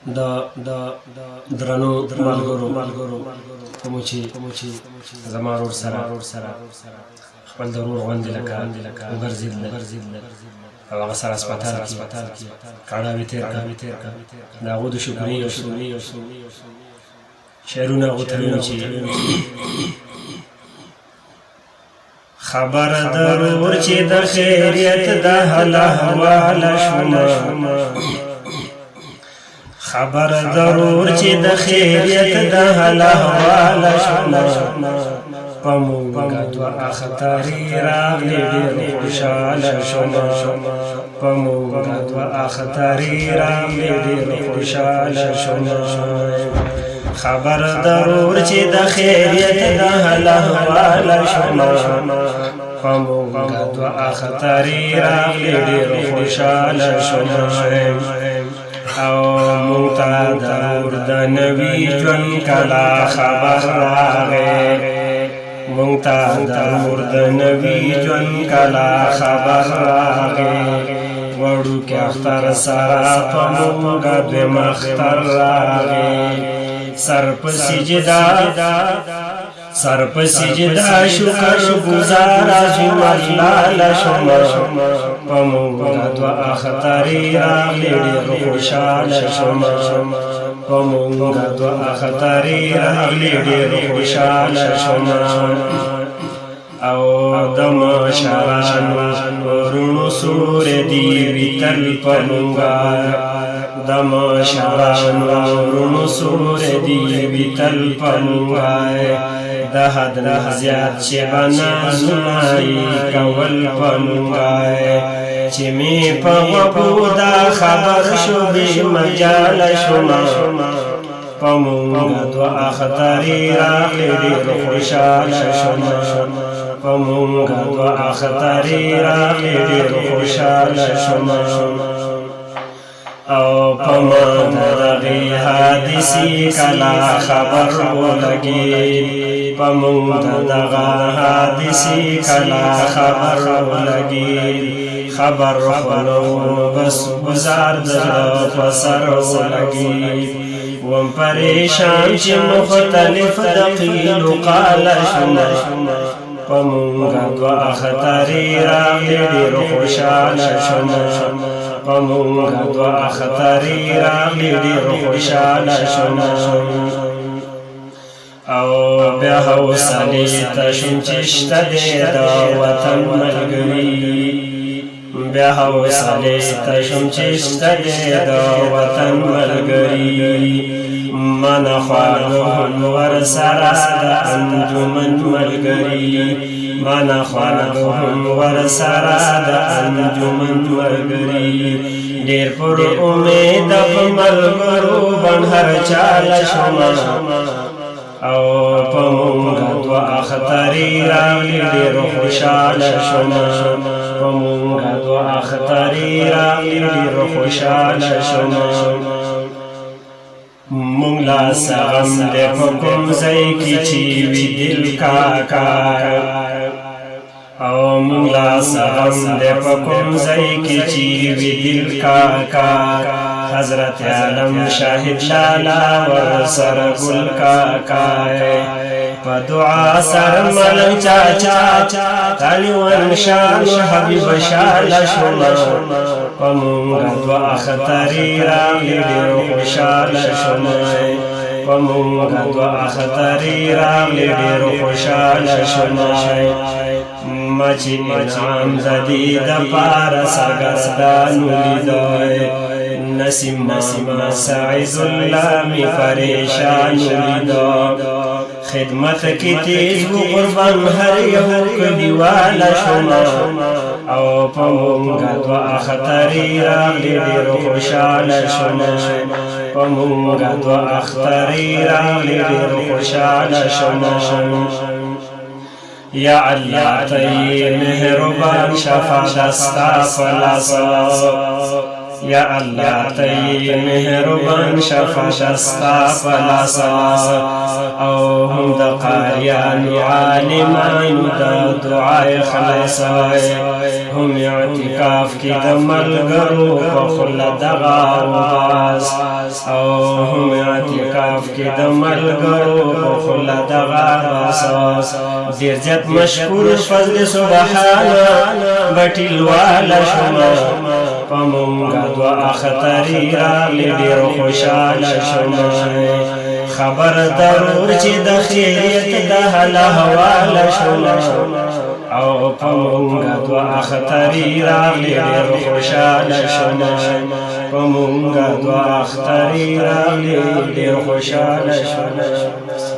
د درنو ملګرو کوم چې زما ورور سره خپل د ورور غوندې لکه وګرځېدله او هغه سره هسپتال کې کاڼاوې تېر کړه د هغو د شکرې یو شعرونه هغو ته ویلو چې خبر درور چې د خیریت د حال احواله شومه خبر ضرور چې د خیریت د حال احوال شومه په مونږه دوه اخترې راغلې ډېر خوشحاله شومه په مونږه دوه اخترې راغلې ډېر خوشحاله شومه خبر ضرور چې د خیریت د حال احوال شومه په مونږه دوه اخترې راغلې ډېر خوشحاله شومه او مونتا درور د نبی ژوند کلا خبر راغې مونتا درور د نبی ژوند کلا خبر راغې وړو کې اختر سره په مونږه دویم اختر راغې سر په سجدا شکر گزار عظیم الله لشمه په مونږه دوه اخترې راغلې ډېر خوشحاله شومه په مونږه دوه اخترې راغلې ډېر خوشحاله شومه او د مشرانو ورونو سورې دي وي تل په مونږه د مشرانو ورونو سورې دي وي تل په مونږه د حد نه زیات چې به نازونه یې کول په مونږه چې مې په غوږو دا خبر شو بې مجاله شومه په مونږه دوه اخترې راغلې ډېر خوشحاله شومه په مونږه دوه اخترې راغلې ډېر خوشحاله شومه او په ما د دغې حادثې کله خبر ولګېد په موږ د دغه حادثې کله خبر ولګېد خبر خو نو بس ګزار د زړه په سر ولګېد وم پریشان چې مختلف د قیل و قال شومه په مونږه دوه اخترې راغلې ډېر خوشحاله شومه په مونږه دوه اخترې راغلې ډېر خوشحاله شومه او بیا حوصلې ته شوم چې شته دی د وطن ملګري بیا حوصلې ته شوم چې شته دی د وطن ملګري من خواږه هم ورسره د انجمن ملګري من خواږه هم ورسره د انجمن ملګري ډېر پر امید په ملګرو بڼ هر چاله شومه او په مونږه دوه اخترې راغلې ډېر خوشحاله شومه په مونږه دوه اخترې راغلې ډېر خوشحاله شومه مونږ لا سغم دی په کوم ځای کې چې وي دل کاکا او مونږ لا سغم دی په کوم ځای کې چې وي دل کاکا حضرت عالم شاهد لالا ورسره ګل کاکا په دعا سره ملنګ چاچا تالیوان شانو حبیب شاله شومه په مونږه دوه اخترې راغلې ډېر خوشحاله شومه په مونږه دوه اخترې راغلې ډېر خوشحاله شومه ما چې انعام د دې دپاره سرګردانو لیدی نسیم ماما سعید الله می پریشان لیدا خدمت کی تیز و قربان هر یو کلیواله شومه او په مونږه دوه اخترې راغلې ډېر خوشحاله شومه په مونږه دوه اخترې راغلې ډېر خوشحاله شومه یا الله ته یې مهربان شفا دستا په لاسه یا الله ته یې مهربان شفا دستا په لاسه او هم د قاریانو عالمانو د دعای خلاصه هم اعتکاف کی د ملګرو په خله دغه وباس او هم اعتکاف کی د ملګرو په خله دغه باس ډیر زیات مشکور فضل سبحانه بټیل والا شما پمونگا دعا اختری راغلی ډیر خوشاله شما خبر ضرور چې د خیریت د حواله شما او پمونگا دعا اختری راغلی ډیر خوشاله شما پمونگا دعا اختری راغلی ډیر خوشاله شما